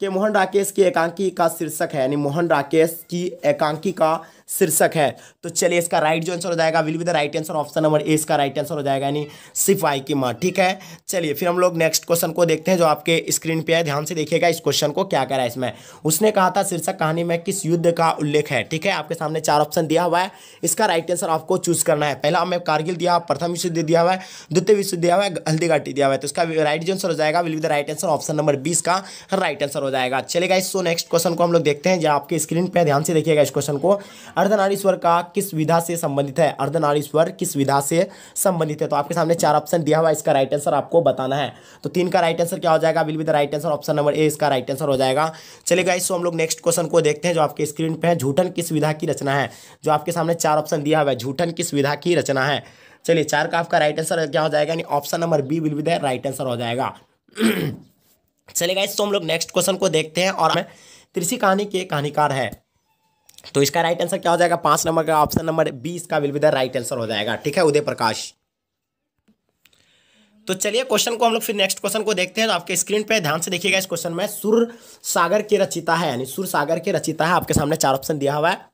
कि मोहन राकेश की एकांकी का शीर्षक है, यानी मोहन राकेश की एकांकी का शीर्षक है। तो चलिए इसका राइट जो आंसर हो जाएगा will be the right answer, option number A इसका राइट आंसर हो जाएगा, यानी सिपाही की माँ। ठीक है, चलिए फिर हम लोग नेक्स्ट क्वेश्चन को देखते हैं जो आपके स्क्रीन पे है। ध्यान से देखिएगा इस क्वेश्चन को, क्या कह रहा है इसमें। उसने कहा था शीर्षक कहानी में किस युद्ध का उल्लेख है। ठीक है, आपके सामने 4 ऑप्शन दिया हुआ है, इसका राइट आंसर आपको चूज करना है। पहला हमें कारगिल दिया, प्रथम विश्व युद्ध दिया हुआ है, द्वितीय विश्व युद्ध दिया हुआ है, हल्दी घाटी दिया हुआ है। तो इसका राइट जो आंसर हो जाएगा will be the right answer, option number 20 का राइट आंसर हो जाएगा। चलेगा इसको नेक्स्ट क्वेश्चन को हम लोग देखते हैं जो आपके स्क्रीन पे। ध्यान से देखिएगा इस क्वेश्चन को। अर्धनारीश्वर का किस विधा से संबंधित है। अर्धनारीश्वर किस विधा से संबंधित है। तो आपके सामने 4 ऑप्शन दिया हुआ है, इसका राइट आंसर आपको बताना है। तो 3 का राइट आंसर क्या हो जाएगा will be the right answer, option number A इसका राइट आंसर हो जाएगा। चलेगा इसको हम लोग नेक्स्ट क्वेश्चन को देखते हैं जो आपके स्क्रीन पे है। झूठन किस विधा की रचना है। जो आपके सामने 4 ऑप्शन दिया हुआ है, झूठन किस विधा की रचना है। चलिए 4 का आपका राइट आंसर क्या हो जाएगा, यानी option number B will be the right answer हो जाएगा। चलेगा इसको हम लोग नेक्स्ट क्वेश्चन को देखते हैं। और त्रिशी कहानी के कहानीकार है। तो इसका राइट आंसर क्या हो जाएगा, 5 नंबर का ऑप्शन नंबर 20 का will be the right answer हो जाएगा। ठीक है, उदय प्रकाश। तो चलिए क्वेश्चन को हम लोग फिर नेक्स्ट क्वेश्चन को देखते हैं। तो आपके स्क्रीन पे ध्यान से देखिएगा इस क्वेश्चन में। सुर सागर के रचिता है, यानी सुर सागर के रचिता है। आपके सामने 4 ऑप्शन दिया हुआ है।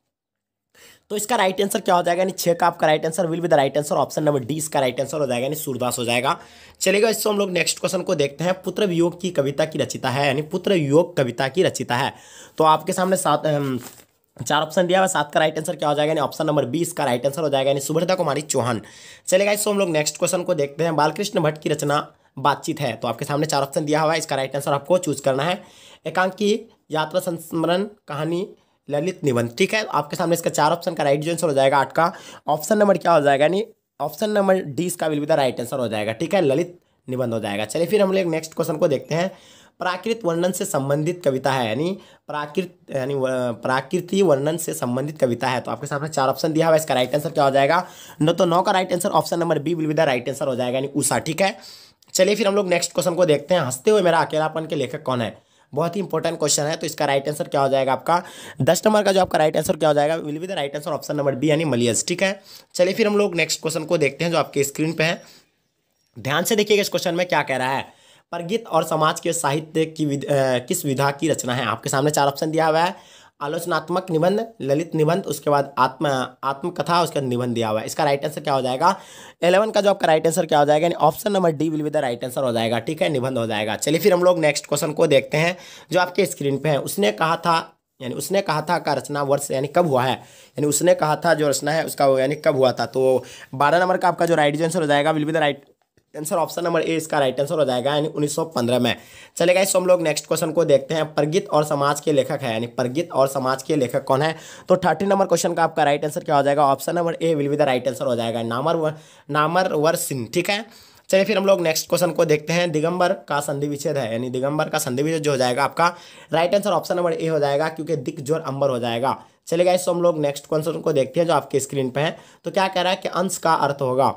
तो इसका राइट आंसर क्या हो जाएगा, यानी 6 का आपका right answer will be the right answer, option number D इसका राइट आंसर हो जाएगा, यानी सूरदास हो जाएगा। चलेगा इसको हम लोग नेक्स्ट क्वेश्चन को देखते हैं। पुत्र वियोग की कविता की रचिता है, यानी पुत्र वियोग कविता की रचिता है। तो आपके सामने 4 ऑप्शन दिया हुआ, 7 का राइट आंसर क्या हो जाएगा, यानी ऑप्शन नंबर 20 का राइट आंसर हो जाएगा, यानी सुभद्रा कुमारी चौहान। चलेगा इसको हम लोग नेक्स्ट क्वेश्चन को देखते हैं। बालकृष्ण भट्ट की रचना बातचीत है। तो आपके सामने 4 ऑप्शन दिया हुआ है, इसका राइट आंसर आपको चूज करना है। एकांकी, यात्रा संस्मरण, कहानी, ललित निबंध। ठीक है, आपके सामने इसका 4 ऑप्शन का राइट जो आंसर हो जाएगा 8 का ऑप्शन नंबर क्या हो जाएगा, यानी ऑप्शन नंबर डी इसका will be the right answer हो जाएगा। ठीक है, ललित निबंध हो जाएगा। चलिए फिर हम लोग नेक्स्ट क्वेश्चन को देखते हैं। प्राकृत वर्णन से संबंधित कविता है, यानी प्राकृति वर्णन से संबंधित कविता है। तो आपके सामने 4 ऑप्शन दिया हुआ है, इसका राइट आंसर क्या हो जाएगा, 9 का right answer option number B will be the right answer हो जाएगा, यानी उषा। ठीक है, चलिए फिर हम लोग नेक्स्ट क्वेश्चन को देखते हैं। हंसते हुए मेरा अकेलापन के लेखक कौन है। बहुत ही इंपॉर्टेंट क्वेश्चन है। तो इसका राइट आंसर क्या हो जाएगा आपका 10 नंबर का जो आपका राइट आंसर क्या हो जाएगा will be the right answer, option number B, यानी मलियस। ठीक है, चलिए फिर हम लोग नेक्स्ट क्वेश्चन को देखते हैं जो आपके स्क्रीन पे है। ध्यान से देखिएगा इस क्वेश्चन में क्या कह रहा है। परगित और समाज के साहित्य की किस विधा की रचना है। आपके सामने 4 ऑप्शन दिया हुआ है। आलोचनात्मक निबंध, ललित निबंध, उसके बाद आत्मकथा, उसके बाद निबंध दिया हुआ है। इसका राइट आंसर क्या हो जाएगा 11 का जो आपका राइट आंसर क्या हो जाएगा, यानी option number D will be the right answer हो जाएगा। ठीक है, निबंध हो जाएगा। चलिए फिर हम लोग नेक्स्ट क्वेश्चन को देखते हैं जो आपके स्क्रीन पे है। उसने कहा था, यानी उसने कहा था का रचना वर्ष यानी कब हुआ है। यानी उसने कहा था जो रचना है उसका यानी कब हुआ था। तो 12 नंबर का आपका जो राइट आंसर हो जाएगा will be the right answer, option number A इसका राइट आंसर हो जाएगा, यानी 1915 में। चलेगा इसको हम लोग नेक्स्ट क्वेश्चन को देखते हैं। परगित और समाज के लेखक है, यानी परगित और समाज के लेखक कौन है। तो 30 नंबर क्वेश्चन का आपका राइट आंसर क्या हो जाएगा, option number A will be the right answer हो जाएगा, नामरवर सिंह। ठीक है, चलिए फिर हम लोग नेक्स्ट क्वेश्चन को देखते हैं। दिगंबर का संधि विच्छेद है, यानी दिगंबर का संधि विच्छेद जो हो जाएगा आपका right answer option number A हो जाएगा, क्योंकि दिक जोर अंबर हो जाएगा। चलेगा इसको हम लोग नेक्स्ट क्वेश्चन को देखते हैं जो आपके स्क्रीन पे है। तो क्या कह रहा है कि अंश का अर्थ होगा,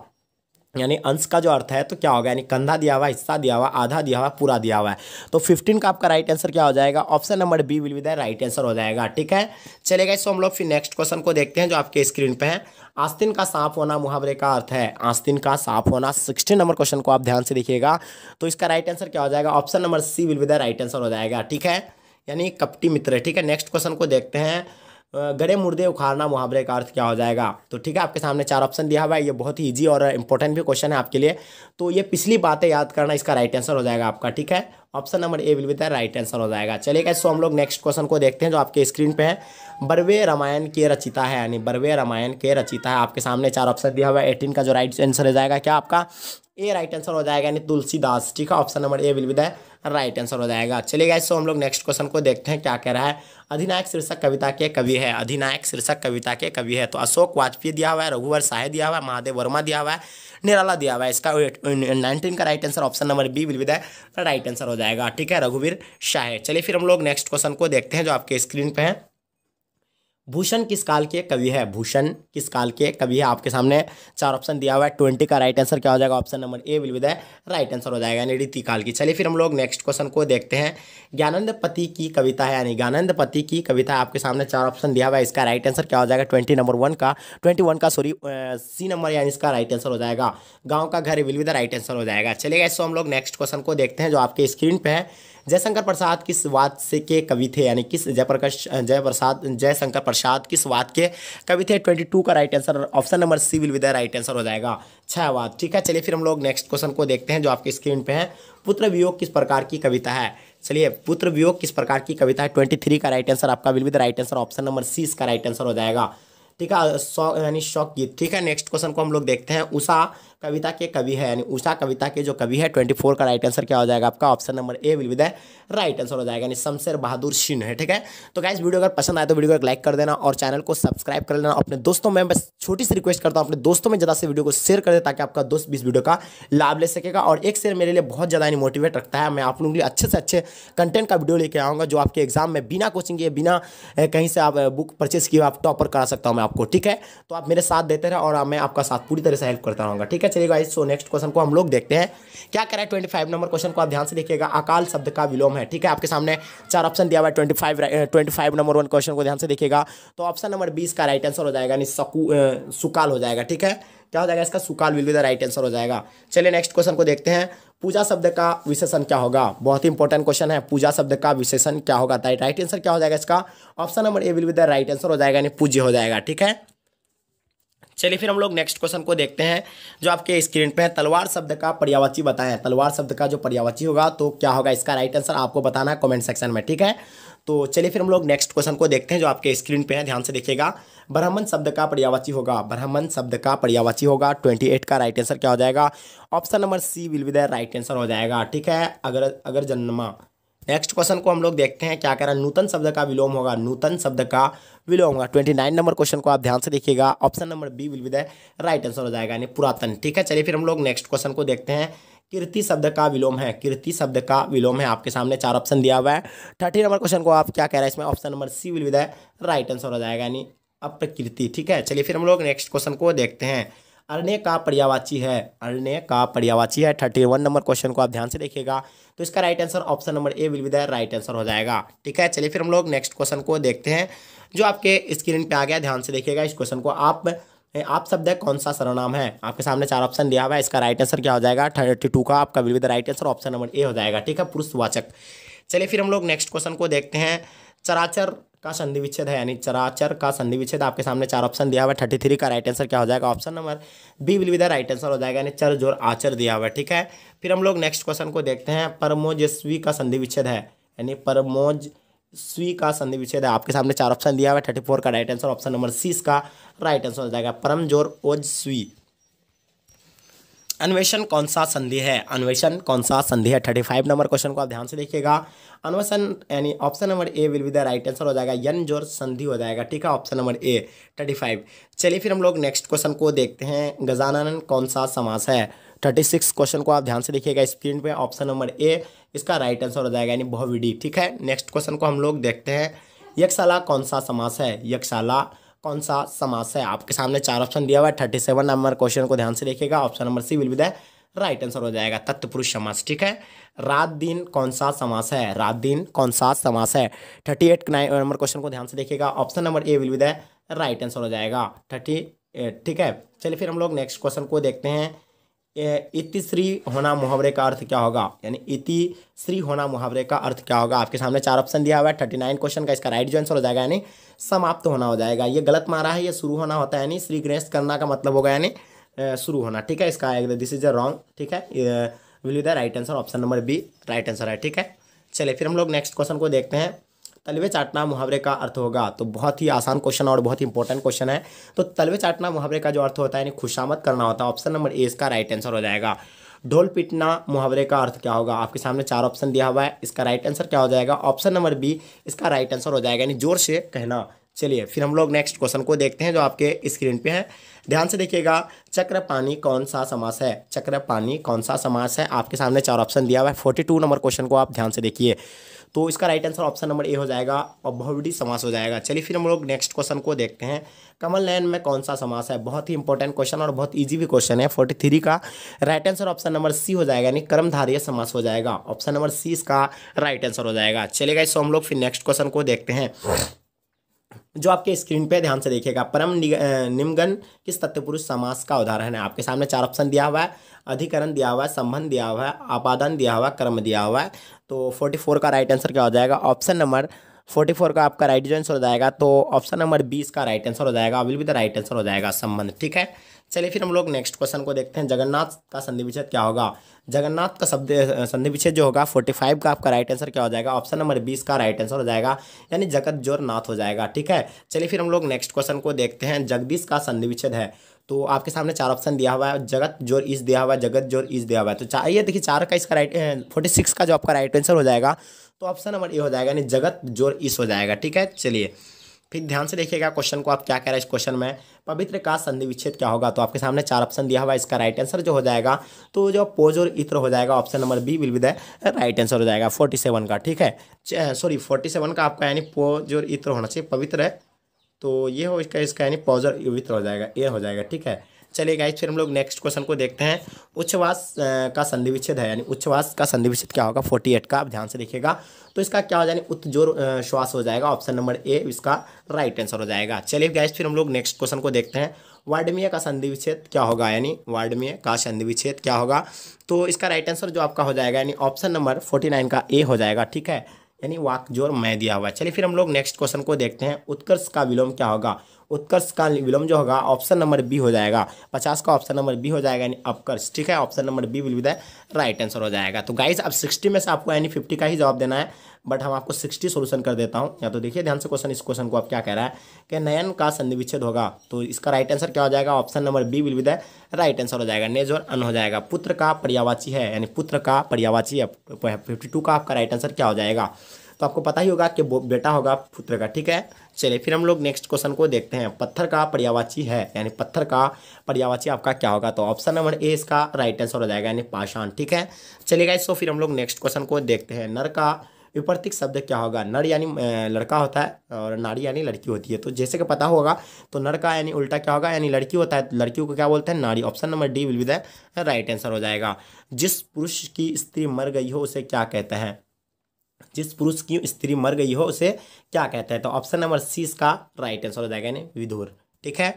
यानी अंश का जो अर्थ है तो क्या होगा, यानी कंधा दिया हुआ, हिस्सा दिया हुआ, आधा दिया हुआ, पूरा दिया हुआ है। तो 15 का आपका राइट आंसर क्या हो जाएगा, option number B will be the right answer हो जाएगा। ठीक है, चलेगा इसको हम लोग फिर नेक्स्ट क्वेश्चन को देखते हैं जो आपके स्क्रीन पे है। आस्तीन का सांप होना मुहावरे का अर्थ है। आस्तीन का सांप होना, 16 नंबर क्वेश्चन को आप ध्यान से देखिएगा। तो इसका राइट आंसर क्या हो जाएगा, option number C will be the right answer हो जाएगा। ठीक है, यानी कपटी मित्र। ठीक है, नेक्स्ट क्वेश्चन को देखते हैं। गड़े मुर्दे उखाड़ना मुहावरे का अर्थ क्या हो जाएगा। तो ठीक है, आपके सामने 4 ऑप्शन दिया हुआ है। ये बहुत ही इजी और इंपॉर्टेंट भी क्वेश्चन है आपके लिए। तो ये पिछली बातें याद करना इसका राइट आंसर हो जाएगा आपका। ठीक है, option number A will be the right answer हो जाएगा। चलिए सो हम लोग नेक्स्ट क्वेश्चन को देखते हैं जो आपके स्क्रीन पे है। बरवे रामायण के रचिता है, यानी बरवे रामायण के रचिता है। आपके सामने 4 ऑप्शन दिया हुआ है। 18 का जो राइट आंसर हो जाएगा क्या आपका ए राइट आंसर हो जाएगा, यानी तुलसीदास। ठीक है, option number A will be the right answer हो जाएगा। चलिए सो हम लोग नेक्स्ट क्वेश्चन को देखते हैं क्या कह रहा है। अधिनायक शीर्षक कविता के कवि है। अधिनायक शीर्षक कविता के कवि है। तो अशोक वाजपेयी दिया हुआ है, रघुवर साहे दिया हुआ है, महादेव वर्मा दिया हुआ है, निराला दिया हुआ है। इसका 19 का right answer option number B will be the right answer हो जाएगा। ठीक है, रघुवीर शाहे। चलिए फिर हम लोग नेक्स्ट क्वेश्चन को देखते हैं जो आपके स्क्रीन पे है। भूषण किस काल के कवि है। भूषण किस काल के कवि है। आपके सामने 4 ऑप्शन दिया हुआ है। 20 का राइट आंसर क्या हो जाएगा, option number A will be the right answer हो जाएगा, यानी रीति काल की। चलिए फिर हम लोग नेक्स्ट क्वेश्चन को देखते हैं। ज्ञानंद पति की कविता है, यानी ज्ञानंद पति की कविता है। आपके सामने 4 ऑप्शन दिया हुआ है। इसका राइट आंसर क्या हो जाएगा 21 का सी नंबर, यानी इसका राइट आंसर हो जाएगा गाँव का घर will be the right answer हो जाएगा। चलिए इसको हम लोग नेक्स्ट क्वेश्चन को देखते हैं जो आपके स्क्रीन पे है। जयशंकर प्रसाद किस वाद से के कवि थे, यानी किस जयशंकर प्रसाद किस वाद के कवि थे। 22 का right answer option number C will be the right answer हो जाएगा, छायावाद। ठीक है, चलिए फिर हम लोग नेक्स्ट क्वेश्चन को देखते हैं जो आपके स्क्रीन पे है। पुत्र वियोग किस प्रकार की कविता है। चलिए, पुत्र वियोग किस प्रकार की कविता है। 23 का राइट आंसर आपका will be the right answer option number C इसका राइट आंसर हो जाएगा। ठीक है, यानी शौक गीत। ठीक है, नेक्स्ट क्वेश्चन को हम लोग देखते हैं। उषा कविता के कवि है, यानी उषा कविता के जो कवि है 24 का राइट आंसर क्या हो जाएगा आपका option number A will be the right answer हो जाएगा, यानी शमशेर बहादुर सिंह है। ठीक है, तो गाइस वीडियो अगर पसंद आए तो वीडियो को लाइक कर देना और चैनल को सब्सक्राइब कर लेना। अपने दोस्तों में बस छोटी सी रिक्वेस्ट करता हूँ, अपने दोस्तों में ज़्यादा से वीडियो को शेयर कर दे ताकि आपका दोस्त भी इस वीडियो का लाभ ले सकेगा। और एक शेयर मेरे लिए बहुत ज़्यादा मोटिवेट रखता है। मैं आप लोगों के लिए अच्छे से अच्छे कंटेंट का वीडियो लेके आऊँगा जो आपके एग्जाम में बिना कोचिंग के, बिना कहीं से आप बुक परचेस किए आप टॉपर करा सकता हूँ मैं आपको। ठीक है, तो आप मेरे साथ देते रहे और मैं आपका साथ पूरी तरह से हेल्प करता रहूँगा। ठीक है, चलिए गाइस, सो नेक्स्ट क्वेश्चन को हम लोग देखते हैं। क्या करें 25 नंबर क्वेश्चन को आप ध्यान से देखिएगा। अकाल शब्द का विलोम है। ठीक है, आपके सामने 4 ऑप्शन दिया हुआ है। 25 नंबर 1 क्वेश्चन को ध्यान से देखिएगा, तो ऑप्शन नंबर 20 का राइट आंसर हो जाएगा, यानी सुकाल हो जाएगा। ठीक है, क्या हो जाएगा इसका, सुकाल will be the right answer हो जाएगा। चलिए नेक्स्ट क्वेश्चन को देखते हैं। पूजा शब्द का विशेषण क्या होगा। बहुत ही इंपॉर्टेंट क्वेश्चन है। पूजा शब्द का विशेषण क्या होगा, राइट आंसर क्या हो जाएगा इसका option number A will be the right answer हो जाएगा, यानी पूज्य हो जाएगा। ठीक है, चलिए फिर हम लोग नेक्स्ट क्वेश्चन को देखते हैं जो आपके स्क्रीन पे है। तलवार शब्द का पर्यायवाची बताएं। तलवार शब्द का जो पर्यायवाची होगा तो क्या होगा इसका राइट आंसर आपको बताना है कमेंट सेक्शन में। ठीक है, तो चलिए फिर हम लोग नेक्स्ट क्वेश्चन को देखते हैं जो आपके स्क्रीन पे है, ध्यान से देखिएगा। ब्राह्मण शब्द का पर्यायवाची होगा। ब्राह्मण शब्द का पर्यायवाची होगा। 28 का राइट आंसर क्या हो जाएगा option number C will be the right answer हो जाएगा। ठीक है, अगर जन्मा। नेक्स्ट क्वेश्चन को हम लोग देखते हैं। क्या कह रहा है, नूतन शब्द का विलोम होगा। नूतन शब्द का विलोम होगा। 29 नंबर क्वेश्चन को आप ध्यान से देखिएगा, option number B will be the right answer हो जाएगा, यानी पुरातन। ठीक है, चलिए फिर हम लोग नेक्स्ट क्वेश्चन को देखते हैं। कीर्ति शब्द का विलोम है। कीर्ति शब्द का विलोम है, आपके सामने 4 ऑप्शन दिया हुआ है। 30 नंबर क्वेश्चन को आप क्या कह रहे हैं इसमें option number C will be the right answer हो जाएगा, यानी अप्रकीर्ति। ठीक है, चलिए फिर हम लोग नेक्स्ट क्वेश्चन को देखते हैं। अरण्य का पर्यायवाची है। अरण्य का पर्यायवाची है। 31 नंबर क्वेश्चन को आप ध्यान से देखिएगा, तो इसका right answer option number A will be the right answer हो जाएगा। ठीक है, चलिए फिर हम लोग नेक्स्ट क्वेश्चन को देखते हैं जो आपके स्क्रीन पे आ गया। ध्यान से देखिएगा इस क्वेश्चन को। आप शब्द कौन सा सर्वनाम है। आपके सामने 4 ऑप्शन दिया हुआ है, इसका राइट आंसर क्या हो जाएगा 32 का आपका will be the right answer option number A हो जाएगा। ठीक है, पुरुषवाचक। चलिए फिर हम लोग नेक्स्ट क्वेश्चन को देखते हैं। चराचर का संधि विच्छेद है, यानी चराचर का संधि विच्छेद आपके सामने 4 ऑप्शन दिया हुआ है। 33 का राइट आंसर क्या हो जाएगा option number B will be the right answer हो जाएगा, यानी चर जोर आचर दिया हुआ है। ठीक है, फिर हम लोग नेक्स्ट क्वेश्चन को देखते हैं। परमोजस्वी का संधि विच्छेद है, यानी परमोजस्वी का संधि विच्छेद है। आपके सामने 4 ऑप्शन दिया हुआ है। 34 का right answer option number C इसका राइट आंसर हो जाएगा, परम जोर ओजस्वी। अन्वेषण कौन सा संधि है। अन्वेषण कौन सा संधि है। 35 नंबर क्वेश्चन को आप ध्यान से देखिएगा। अन्वेषण यानी option number A will be the right answer हो जाएगा, यन जोर संधि हो जाएगा। ठीक है, ऑप्शन नंबर ए 35। चलिए फिर हम लोग नेक्स्ट क्वेश्चन को देखते हैं। गजानन कौन सा समास है। 36 क्वेश्चन को आप ध्यान से देखिएगा स्क्रीन पे, ऑप्शन नंबर ए इसका राइट आंसर हो जाएगा, यानी बहुविधि। ठीक है, नेक्स्ट क्वेश्चन को हम लोग देखते हैं। यक्षशाला कौन सा समास है। यक्षशाला कौन सा समास है। आपके सामने 4 ऑप्शन दिया हुआ है। 37 नंबर क्वेश्चन को ध्यान से देखिएगा, option number C will be the right answer हो जाएगा, तत्पुरुष समास। ठीक है, रात दिन कौन सा समास है। रात दिन कौन सा समास है। 38 नंबर क्वेश्चन को ध्यान से देखिएगा, option number A will be the right answer हो जाएगा 38। ठीक है, चलिए फिर हम लोग नेक्स्ट क्वेश्चन को देखते हैं। इतिश्री होना मुहावरे का अर्थ क्या होगा, यानी इतिश्री होना मुहावरे का अर्थ क्या होगा। आपके सामने 4 ऑप्शन दिया हुआ है। 39 क्वेश्चन का इसका राइट जो आंसर हो जाएगा, यानी समाप्त होना हो जाएगा। ये गलत मारा है, ये शुरू होना होता है, यानी श्री गणेश करना का मतलब होगा यानी शुरू होना। ठीक है, इसका दिस इज अ रॉन्ग। ठीक है, will be the right answer option number B right answer है। ठीक है, चलिए फिर हम लोग नेक्स्ट क्वेश्चन को देखते हैं। तलवे चाटना मुहावरे का अर्थ होगा। तो बहुत ही आसान क्वेश्चन और बहुत ही इंपॉर्टेंट क्वेश्चन है। तो तलवे चाटना मुहावरे का जो अर्थ होता है यानी खुशामद करना होता है, ऑप्शन नंबर ए इसका राइट आंसर हो जाएगा। ढोल पीटना मुहावरे का अर्थ क्या होगा। आपके सामने 4 ऑप्शन दिया हुआ है, इसका राइट आंसर क्या हो जाएगा ऑप्शन नंबर बी इसका राइट आंसर हो जाएगा, यानी जोर से कहना। चलिए फिर हम लोग नेक्स्ट क्वेश्चन को देखते हैं जो आपके स्क्रीन पे है, ध्यान से देखिएगा। चक्रपाणी कौन सा समास है। चक्रपाणी कौन सा समास है। आपके सामने 4 ऑप्शन दिया हुआ है। 42 नंबर क्वेश्चन को आप ध्यान से देखिए, तो इसका right answer option number A हो जाएगा और बहुविधि समास हो जाएगा। चलिए फिर हम लोग नेक्स्ट क्वेश्चन को देखते हैं। कमल नयन में कौन सा समास है। बहुत ही इंपॉर्टेंट क्वेश्चन और बहुत इजी भी क्वेश्चन है। 43 का right answer option number C हो जाएगा, यानी कर्मधारय समास हो जाएगा, ऑप्शन नंबर सी इसका राइट आंसर हो जाएगा। चलिएगा, इसको हम लोग फिर नेक्स्ट क्वेश्चन को देखते हैं जो आपके स्क्रीन पे ध्यान से देखिएगा। परम निम्नगन किस तत्पुरुष समास का उदाहरण है। आपके सामने 4 ऑप्शन दिया हुआ है। अधिकरण दिया हुआ है, संबंध दिया हुआ है, आपादन दिया हुआ है, कर्म दिया हुआ है। तो 44 का राइट आंसर क्या हो जाएगा, ऑप्शन नंबर 44 का आपका राइट जो आंसर हो जाएगा। तो ऑप्शन नंबर 20 का राइट आंसर हो जाएगा, will be the right answer हो जाएगा संबंध। ठीक है, चलिए फिर हम लोग नेक्स्ट क्वेश्चन को देखते हैं। जगन्नाथ का संधि विच्छेद क्या होगा। जगन्नाथ का शब्द संधि विच्छेद जो होगा 45 का आपका राइट आंसर क्या हो जाएगा, ऑप्शन नंबर 20 का राइट आंसर हो जाएगा, यानी जगत जोर नाथ हो जाएगा। ठीक है, चलिए फिर हम लोग नेक्स्ट क्वेश्चन को देखते हैं। जगदीश का संधि विच्छेद है, तो आपके सामने 4 ऑप्शन दिया हुआ है, जगत जोर इस दिया हुआ है, जगत जोर इस दिया हुआ है। तो ये देखिए 4 का इसका राइट 46 का जो आपका राइट आंसर हो जाएगा, तो ऑप्शन नंबर ए हो जाएगा, यानी जगत जोर इस हो जाएगा। ठीक है, चलिए फिर ध्यान से देखिएगा क्वेश्चन को, आप क्या कह रहे हैं इस क्वेश्चन में। पवित्र का संधि विच्छेद क्या होगा, तो आपके सामने 4 ऑप्शन दिया हुआ है, इसका राइट आंसर जो हो जाएगा, तो जो पोज और इत्र हो जाएगा, option number B will be the right answer हो जाएगा 47 का। ठीक है, सॉरी 47 का आपका यानी पोज और इत्र होना चाहिए, पवित्र है तो ये हो इसका यानी पोज और इत्र हो जाएगा, ये हो जाएगा। ठीक है, चलिए गाइस फिर हम लोग नेक्स्ट क्वेश्चन को देखते हैं। उच्छ्वास का संधि विच्छेद है, यानी उच्छ्वास का संधि विच्छेद क्या होगा 48 का, आप ध्यान से देखिएगा। तो इसका क्या हो जाएगा, उत्जोर श्वास हो जाएगा, ऑप्शन नंबर ए इसका राइट आंसर हो जाएगा। चलिए गाइस फिर हम लोग नेक्स्ट क्वेश्चन को देखते हैं। वार्डमीय का संधि विच्छेद क्या होगा, यानी वार्डमीय का संधि विच्छेद क्या होगा, तो इसका राइट आंसर जो आपका हो जाएगा, यानी ऑप्शन नंबर 49 का ए हो जाएगा। ठीक है, यानी वाक जोर मैं दिया हुआ है। चलिए फिर हम लोग नेक्स्ट क्वेश्चन को देखते हैं। उत्कर्ष का विलोम क्या होगा, उत्कर्ष का विलोम जो होगा ऑप्शन नंबर बी हो जाएगा, 50 का ऑप्शन नंबर बी हो जाएगा, यानी अपकर्ष। ठीक है, option number B will be the right answer हो जाएगा। तो गाइज अब 60 में से आपको यानी 50 का ही जवाब देना है, बट हम आपको 60 सोल्यूशन कर देता हूँ। या तो देखिए ध्यान से क्वेश्चन, इस क्वेश्चन को आप क्या कह रहा है कि नयन का संधि विच्छेद होगा, तो इसका राइट आंसर क्या हो जाएगा, option number B will be the right answer हो जाएगा, नेज और अन हो जाएगा। पुत्र का पर्यायवाची है, यानी पुत्र का पर्यायवाची है, 52 का आपका राइट आंसर क्या हो जाएगा, तो आपको पता ही होगा कि बेटा होगा पुत्र का। ठीक है, चलिए फिर हम लोग नेक्स्ट क्वेश्चन को देखते हैं। पत्थर का पर्यायवाची है, यानी पत्थर का पर्यायवाची आपका क्या होगा, तो ऑप्शन नंबर ए इसका राइट आंसर हो जाएगा, यानी पाषाण। ठीक है, चलिए गाइस, तो फिर हम लोग नेक्स्ट क्वेश्चन को देखते हैं। नर का विपरीत शब्द क्या होगा, नर यानी लड़का होता है और नारी यानी लड़की होती है, तो जैसे कि पता होगा तो नर का यानी उल्टा क्या होगा, यानी लड़की होता है, लड़कियों को क्या बोलते हैं, नारी। Option number D will be the right answer हो जाएगा। जिस पुरुष की स्त्री मर गई हो उसे क्या कहते हैं, जिस पुरुष की स्त्री मर गई हो उसे क्या कहते हैं, तो ऑप्शन नंबर सी इसका राइट आंसर हो जाएगा, यानी विधुर। ठीक है,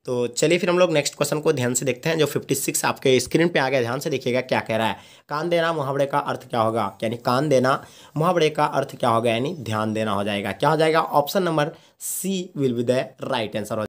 तो चलिए फिर हम लोग नेक्स्ट क्वेश्चन को ध्यान से देखते हैं, जो 56 आपके स्क्रीन पे आ गया, ध्यान से देखिएगा क्या कह रहा है। कान देना मुहावरे का अर्थ क्या होगा, यानी कान देना मुहावरे का अर्थ क्या होगा, यानी ध्यान देना हो जाएगा। क्या हो जाएगा, option number C will be the right answer हो